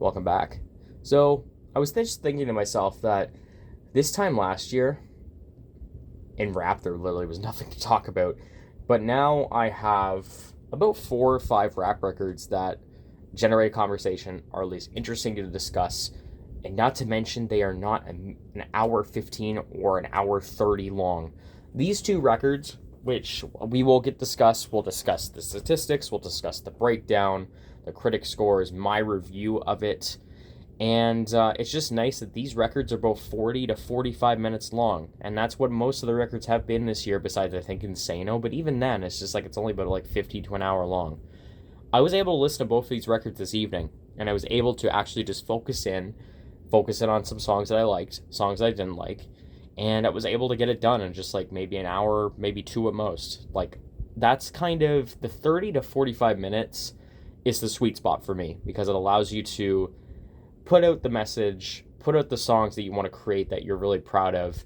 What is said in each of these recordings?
Welcome back. So, I was just thinking to myself that this time last year, in rap, there literally was nothing to talk about. But now I have about 4 or 5 rap records that generate conversation, are at least interesting to discuss, and not to mention they are not an hour 15 or an hour 30 long. These two records, which we will we'll discuss the statistics, we'll discuss the breakdown, the critic scores, my review of it, and it's just nice that these records are both 40 to 45 minutes long. And that's what most of the records have been this year, besides, I think, Insano. But even then, it's just like it's only about like 50 to an hour long. I was able to listen to both of these records this evening. And I was able to actually just focus in on some songs that I liked, songs I didn't like. And I was able to get it done in just like maybe an hour, maybe two at most. Like, that's kind of the 30 to 45 minutes is the sweet spot for me, because it allows you to put out the message, put out the songs that you want to create that you're really proud of,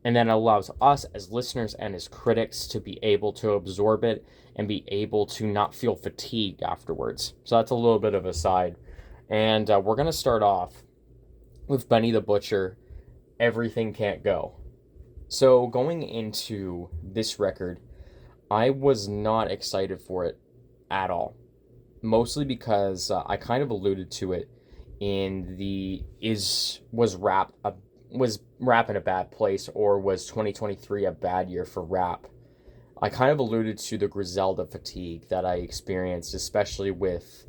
and then it allows us as listeners and as critics to be able to absorb it and be able to not feel fatigued afterwards. So that's a little bit of a side. And we're going to start off with Benny the Butcher, Everything Can't Go. So going into this record, I was not excited for it at all. Mostly because I kind of alluded to it in the was rap in a bad place, or was 2023 a bad year for rap? I kind of alluded to the Griselda fatigue that I experienced, especially with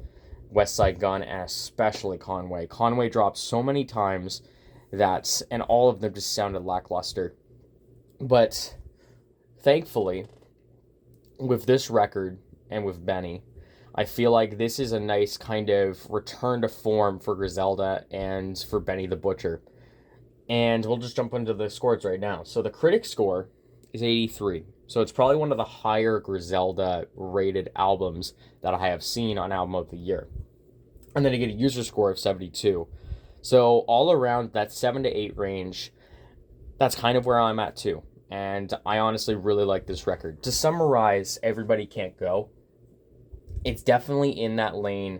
West Side Gun and especially Conway. Conway dropped so many times and all of them just sounded lackluster. But thankfully, with this record and with Benny, I feel like this is a nice kind of return to form for Griselda and for Benny the Butcher. And we'll just jump into the scores right now. So the critic score is 83. So it's probably one of the higher Griselda rated albums that I have seen on Album of the Year. And then you get a user score of 72. So all around that 7 to 8 range, that's kind of where I'm at too. And I honestly really like this record. To summarize, Everybody Can't Go, it's definitely in that lane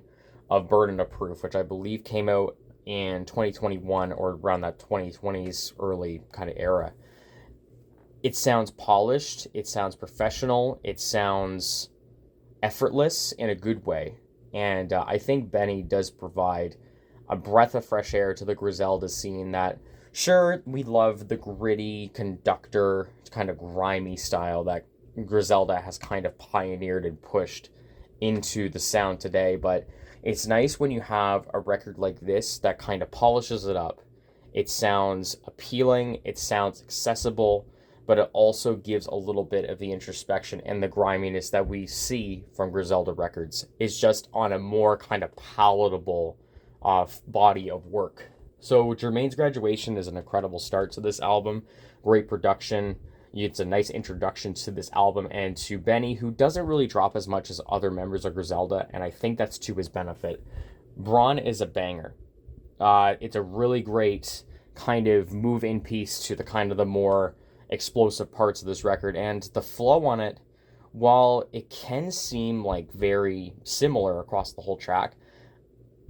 of Burden of Proof, which I believe came out in 2021 or around that 2020s early kind of era. It sounds polished, it sounds professional, it sounds effortless in a good way. And I think Benny does provide a breath of fresh air to the Griselda scene that, sure, we love the gritty conductor, kind of grimy style that Griselda has kind of pioneered and pushed into the sound today, but it's nice when you have a record like this that kind of polishes it up. It sounds appealing, it sounds accessible, but it also gives a little bit of the introspection and the griminess that we see from Griselda records. It's just on a more kind of palatable body of work. So Jermaine's Graduation is an incredible start to this album. Great production. It's a nice introduction to this album and to Benny, who doesn't really drop as much as other members of Griselda, and I think that's to his benefit. Braun is a banger. It's a really great kind of move-in piece to the kind of the more explosive parts of this record, and the flow on it, while it can seem like very similar across the whole track,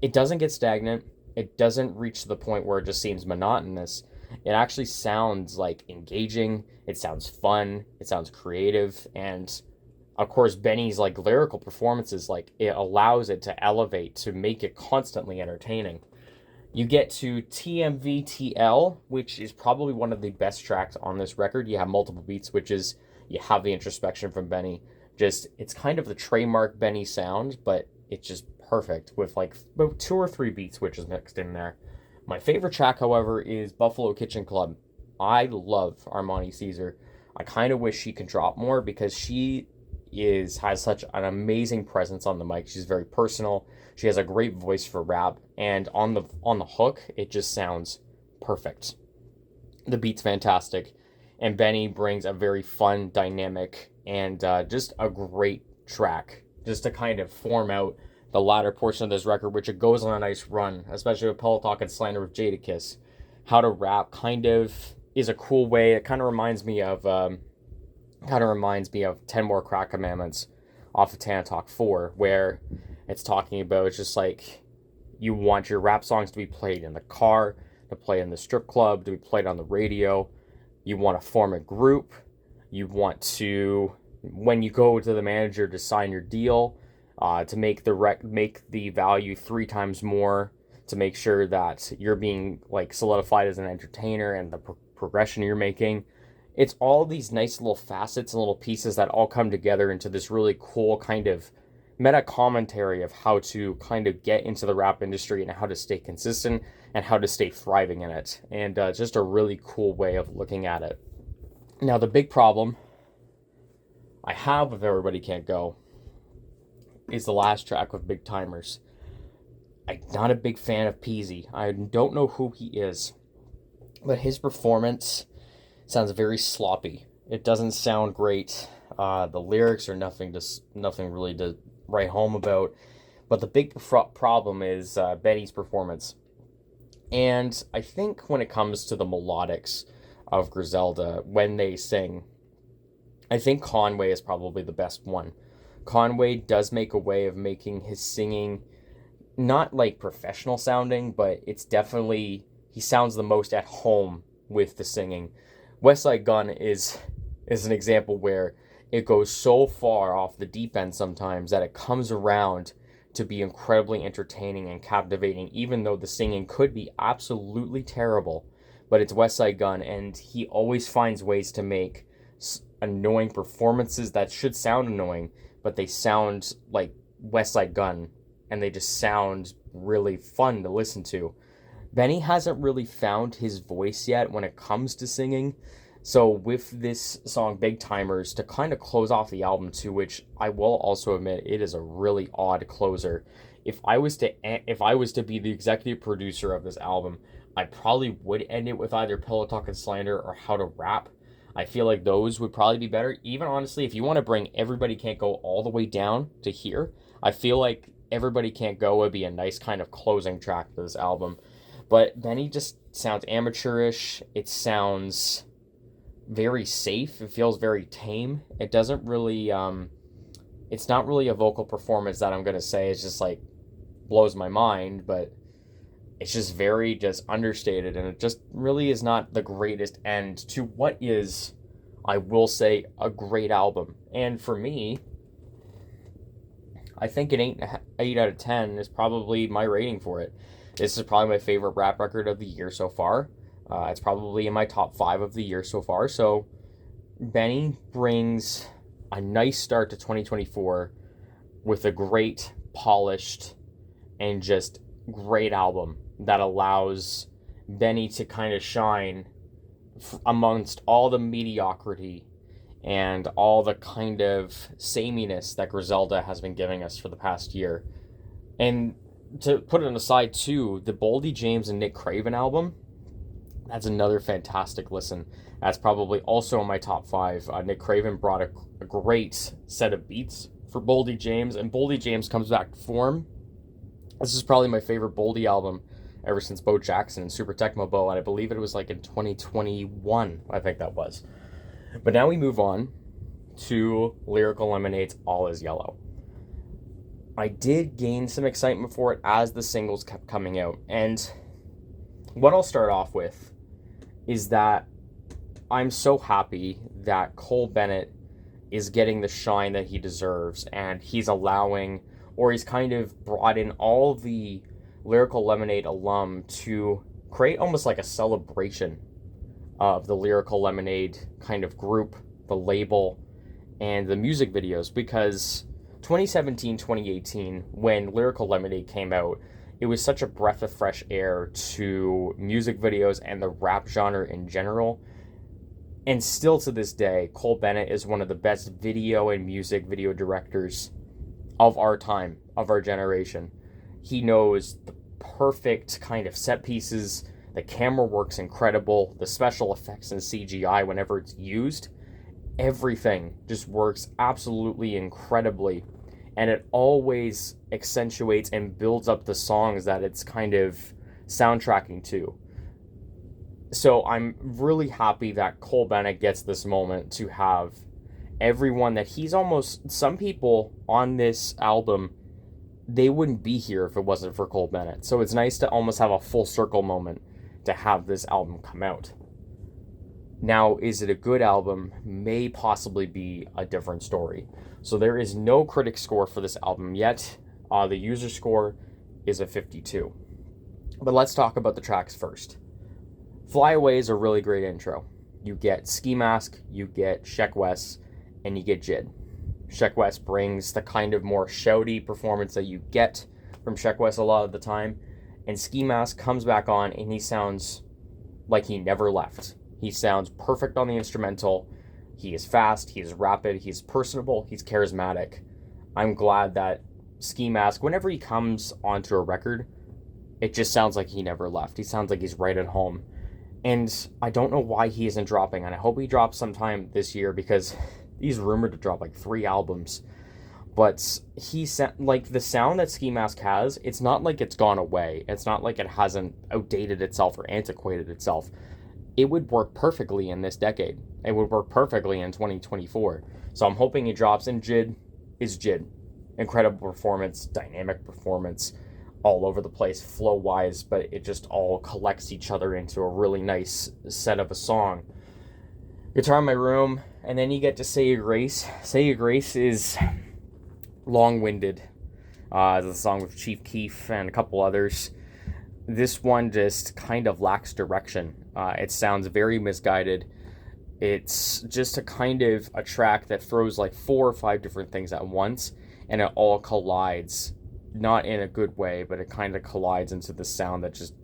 it doesn't get stagnant. It doesn't reach to the point where it just seems monotonous. It actually sounds like engaging, it sounds fun, it sounds creative, and of course Benny's like lyrical performances, like it allows it to elevate to make it constantly entertaining. You get to TMVTL, which is probably one of the best tracks on this record. You have multiple beat switches, you have the introspection from Benny. It's kind of the trademark Benny sound, but it's just perfect with like about 2 or 3 beat switches mixed in there. My favorite track, however, is Buffalo Kitchen Club. I love Armani Caesar. I kind of wish she could drop more because she has such an amazing presence on the mic. She's very personal. She has a great voice for rap, and on the hook, it just sounds perfect. The beat's fantastic, and Benny brings a very fun dynamic and just a great track just to kind of form out the latter portion of this record, which it goes on a nice run, especially with Pillow Talk and Slander of Jadakiss. How to Rap kind of is a cool way. It kind of reminds me of 10 More Crack Commandments off of Tana Talk 4, where it's talking about, it's just like, You want your rap songs to be played in the car, to play in the strip club, to be played on the radio. You want to form a group. You want to, when you go to the manager to sign your deal, to make the value 3 times more, to make sure that you're being like solidified as an entertainer and the progression you're making. It's all these nice little facets and little pieces that all come together into this really cool kind of meta commentary of how to kind of get into the rap industry and how to stay consistent and how to stay thriving in it. And just a really cool way of looking at it. Now, the big problem I have with Everybody Can't Go is the last track with Big Timers. I'm not a big fan of Peasy. I don't know who he is, but his performance sounds very sloppy. It doesn't sound great. The lyrics are nothing really to write home about. But the big problem is Benny's performance. And I think when it comes to the melodics of Griselda, when they sing, I think Conway is probably the best one. Conway does make a way of making his singing not like professional sounding, but it's definitely, he sounds the most at home with the singing. Westside Gun is an example where it goes so far off the deep end sometimes that it comes around to be incredibly entertaining and captivating, even though the singing could be absolutely terrible. But it's Westside Gun, and he always finds ways to make annoying performances that should sound annoying, but they sound like Westside Gun, and they just sound really fun to listen to. Benny hasn't really found his voice yet when it comes to singing. So with this song, Big Timers, to kind of close off the album, to which I will also admit it is a really odd closer. If I was to be the executive producer of this album, I probably would end it with either Pillow Talk and Slander or How to Rap. I feel like those would probably be better. Even honestly, if you want to bring Everybody Can't Go all the way down to here, I feel like Everybody Can't Go would be a nice kind of closing track to this album. But Benny just sounds amateurish. It sounds very safe. It feels very tame. It doesn't really, it's not really a vocal performance that I'm going to say is just like blows my mind, but it's just very just understated, and it just really is not the greatest end to what is, I will say, a great album. And for me, I think an 8 out of 10 is probably my rating for it. This is probably my favorite rap record of the year so far. It's probably in my top 5 of the year so far. So Benny brings a nice start to 2024 with a great, polished, and just great album that allows Benny to kind of shine amongst all the mediocrity and all the kind of sameness that Griselda has been giving us for the past year. And to put it aside too, the Boldy James and Nick Craven album, that's another fantastic listen. That's probably also in my top 5. Nick Craven brought a great set of beats for Boldy James, and Boldy James comes back to form. This is probably my favorite Boldy album ever since Bo Jackson and Super Tecmo Bo, and I believe it was like in 2021, I think that was. But now we move on to Lyrical Lemonade's All Is Yellow. I did gain some excitement for it as the singles kept coming out, and what I'll start off with is that I'm so happy that Cole Bennett is getting the shine that he deserves, and he's allowing, or he's kind of brought in all the Lyrical Lemonade alum to create almost like a celebration of the Lyrical Lemonade kind of group, the label, and the music videos, because 2017, 2018, when Lyrical Lemonade came out, it was such a breath of fresh air to music videos and the rap genre in general. And still to this day, Cole Bennett is one of the best video and music video directors of our time, of our generation. He knows the perfect kind of set pieces. The camera work's incredible. The special effects and CGI, whenever it's used, everything just works absolutely incredibly. And it always accentuates and builds up the songs that it's kind of soundtracking to. So I'm really happy that Cole Bennett gets this moment to have everyone that he's almost, some people on this album they wouldn't be here if it wasn't for Cole Bennett. So it's nice to almost have a full circle moment to have this album come out. Now, is it a good album? May possibly be a different story. So there is no critic score for this album yet. The user score is a 52. But let's talk about the tracks first. Fly Away is a really great intro. You get Ski Mask, you get Sheck Wes, and you get Jid. Sheck Wes brings the kind of more shouty performance that you get from Sheck Wes a lot of the time. And Ski Mask comes back on and he sounds like he never left. He sounds perfect on the instrumental. He is fast, he is rapid, he's personable, he's charismatic. I'm glad that Ski Mask, whenever he comes onto a record, it just sounds like he never left. He sounds like he's right at home. And I don't know why he isn't dropping, and I hope he drops sometime this year because he's rumored to drop like 3 albums. But like the sound that Ski Mask has, it's not like it's gone away. It's not like it hasn't outdated itself or antiquated itself. It would work perfectly in this decade. It would work perfectly in 2024. So I'm hoping he drops, and Jid is Jid. Incredible performance, dynamic performance, all over the place, flow-wise, but it just all collects each other into a really nice set of a song. Guitar in My Room, and then you get to Say Your Grace. Say Your Grace is long-winded. It's a song with Chief Keef and a couple others. This one just kind of lacks direction. It sounds very misguided. It's just a kind of a track that throws like 4 or 5 different things at once, and it all collides. Not in a good way, but it kind of collides into the sound that just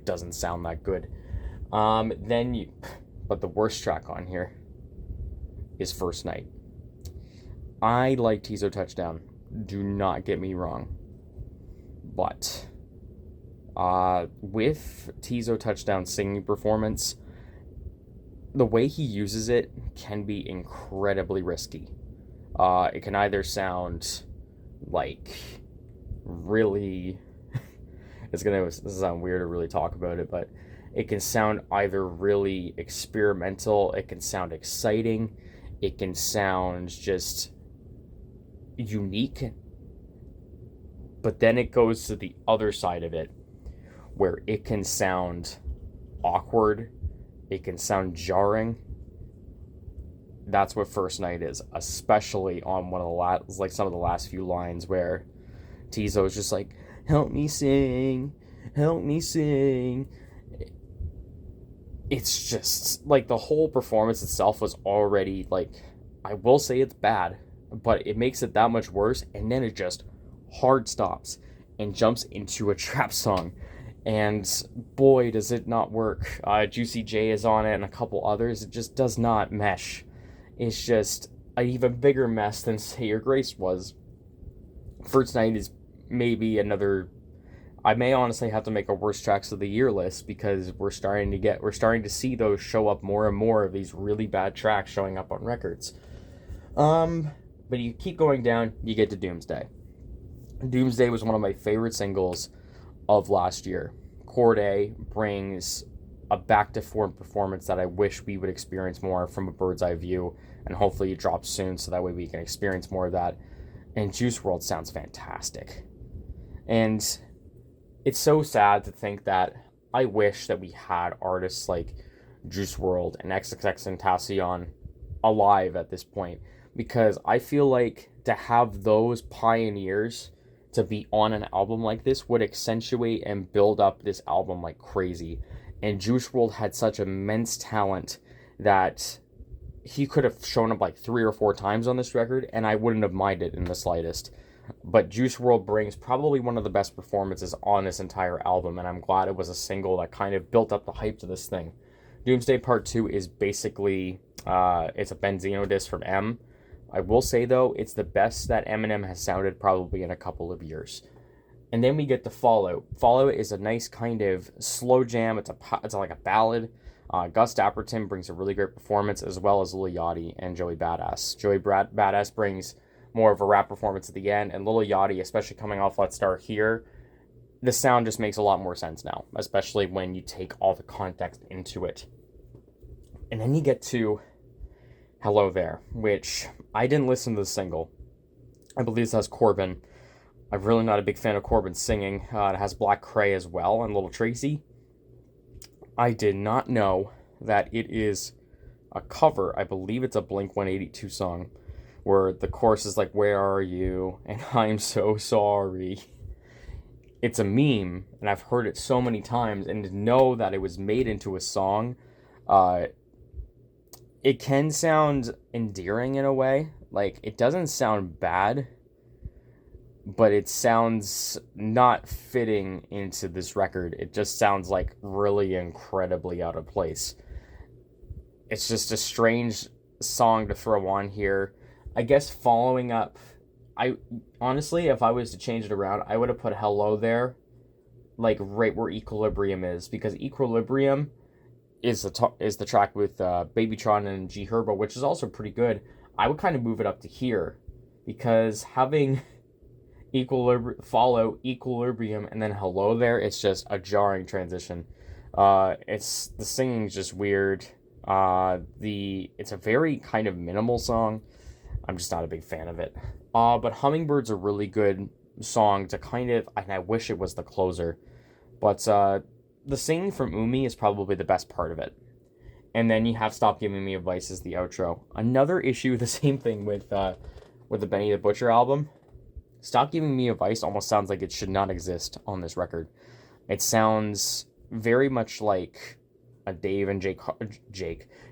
doesn't sound that good. But the worst track on here is First Night. I like Tizo Touchdown. Do not get me wrong. But with Tizo Touchdown's singing performance, the way he uses it can be incredibly risky. It can either sound like really this is sound weird to really talk about it, but it can sound either really experimental, it can sound exciting, it can sound just unique, but then it goes to the other side of it where it can sound awkward, it can sound jarring. That's what First Night is, especially on one of the like some of the last few lines where Tizo is just like, help me sing. It's just, like, the whole performance itself was already, like, I will say it's bad, but it makes it that much worse, and then it just hard stops and jumps into a trap song. And boy, does it not work. Juicy J is on it and a couple others. It just does not mesh. It's just an even bigger mess than Say Your Grace was. First Night is maybe another. I may honestly have to make a worst tracks of the year list because we're starting to see those show up more and more of these really bad tracks showing up on records. But you keep going down, you get to Doomsday. Doomsday was one of my favorite singles of last year. Corday brings a back to form performance that I wish we would experience more from a bird's eye view, and hopefully it drops soon so that way we can experience more of that. And Juice WRLD sounds fantastic. And it's so sad to think that I wish that we had artists like Juice WRLD and XXXTentacion alive at this point, because I feel like to have those pioneers to be on an album like this would accentuate and build up this album like crazy. And Juice WRLD had such immense talent that he could have shown up like 3 or 4 times on this record, and I wouldn't have minded in the slightest. But Juice WRLD brings probably one of the best performances on this entire album, and I'm glad it was a single that kind of built up the hype to this thing. Doomsday Part 2 is basically, it's a Benzino diss from M. I will say, though, it's the best that Eminem has sounded probably in a couple of years. And then we get to Fallout. Fallout is a nice kind of slow jam. It's like a ballad. Gus Dapperton brings a really great performance, as well as Lil Yachty and Joey Badass. Joey Badass brings more of a rap performance at the end, and Lil Yachty, especially coming off Let's Start Here, the sound just makes a lot more sense now, especially when you take all the context into it. And then you get to Hello There, which I didn't listen to the single. I believe this has Corbin. I'm really not a big fan of Corbin's singing. It has Black Cray as well and Little Tracy. I did not know that it is a cover. I believe it's a Blink 182 song where the chorus is like, "Where are you?" and "I'm so sorry." It's a meme, and I've heard it so many times, and to know that it was made into a song, uh, it can sound endearing in a way. Like, it doesn't sound bad, but it sounds not fitting into this record. It just sounds like really incredibly out of place. It's just a strange song to throw on here. I guess following up, I honestly, if I was to change it around, I would have put Hello there, like right where Equilibrium is, because Equilibrium is the track with Babytron and G Herbo, which is also pretty good. I would kind of move it up to here, because having follow Equilibrium and then Hello there, it's just a jarring transition. It's the singing's just weird. It's a very kind of minimal song. I'm just not a big fan of it. But Hummingbird's a really good song to kind of, and I wish it was the closer. But the singing from Umi is probably the best part of it. And then you have Stop Giving Me Advice as the outro. Another issue, the same thing with the Benny the Butcher album. Stop Giving Me Advice almost sounds like it should not exist on this record. It sounds very much like a Dave and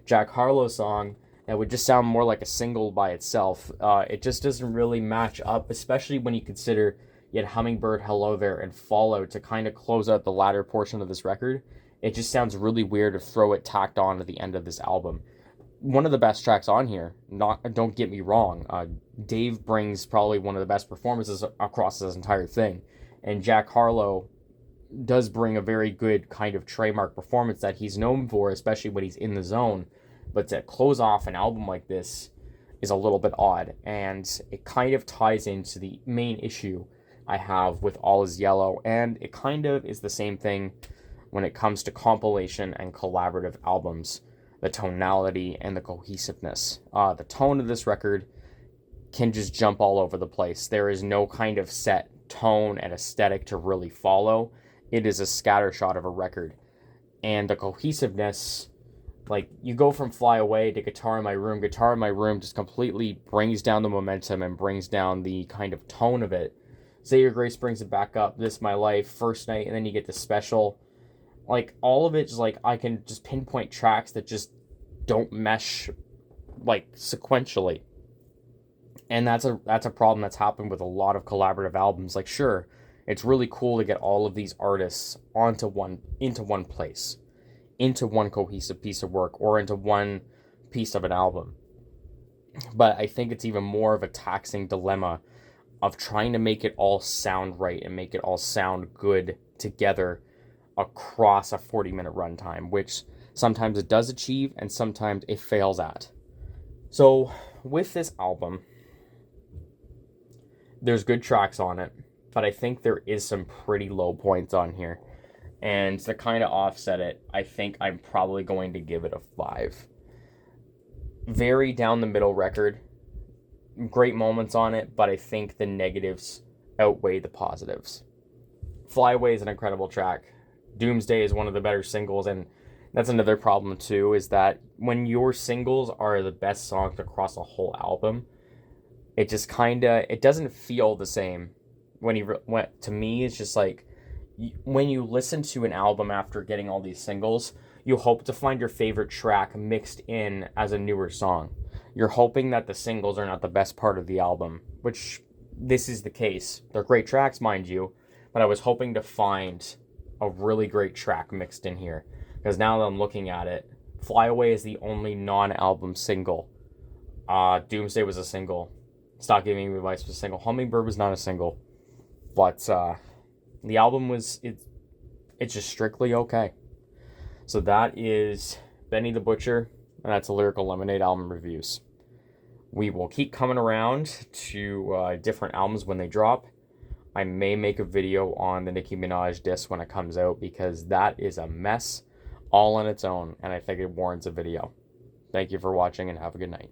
Jack Harlow song that would just sound more like a single by itself. It just doesn't really match up, especially when you consider you had Hummingbird, Hello There, and Follow to kind of close out the latter portion of this record. It just sounds really weird to throw it tacked on at the end of this album. One of the best tracks on here, don't get me wrong, Dave brings probably one of the best performances across this entire thing, and Jack Harlow does bring a very good kind of trademark performance that he's known for, especially when he's in the zone. But to close off an album like this is a little bit odd, and it kind of ties into the main issue I have with All Is Yellow, and it kind of is the same thing when it comes to compilation and collaborative albums. The tonality and the cohesiveness. The tone of this record can just jump all over the place. There is no kind of set tone and aesthetic to really follow. It is a scattershot of a record. And the cohesiveness, like, you go from Fly Away to Guitar in My Room. Guitar in My Room just completely brings down the momentum and brings down the kind of tone of it. Say Your Grace brings it back up. This My Life, First Night, and then you get the Special. Like, all of it is like, I can just pinpoint tracks that just don't mesh, like, sequentially. And that's a problem that's happened with a lot of collaborative albums. Like, sure, it's really cool to get all of these artists into one place, into one cohesive piece of work, or into one piece of an album. But I think it's even more of a taxing dilemma of trying to make it all sound right and make it all sound good together across a 40-minute runtime, which sometimes it does achieve and sometimes it fails at. So with this album, there's good tracks on it, but I think there is some pretty low points on here. And to kind of offset it, I think I'm probably going to give it a 5. Very down the middle record. Great moments on it, but I think the negatives outweigh the positives. Fly Away is an incredible track. Doomsday is one of the better singles, and that's another problem too, is that when your singles are the best songs across a whole album, it just it doesn't feel the same. To me, it's just like, when you listen to an album after getting all these singles, you hope to find your favorite track mixed in as a newer song. You're hoping that the singles are not the best part of the album, which this is the case. They're great tracks, mind you, but I was hoping to find a really great track mixed in here, because now that I'm looking at it, Fly Away is the only non-album single. Doomsday was a single. Stop Giving Me Advice was a single. Hummingbird was not a single. But the album it's just strictly okay. So that is Benny the Butcher, and that's a Lyrical Lemonade album reviews. We will keep coming around to different albums when they drop. I may make a video on the Nicki Minaj disc when it comes out, because that is a mess all on its own, and I think it warrants a video. Thank you for watching, and have a good night.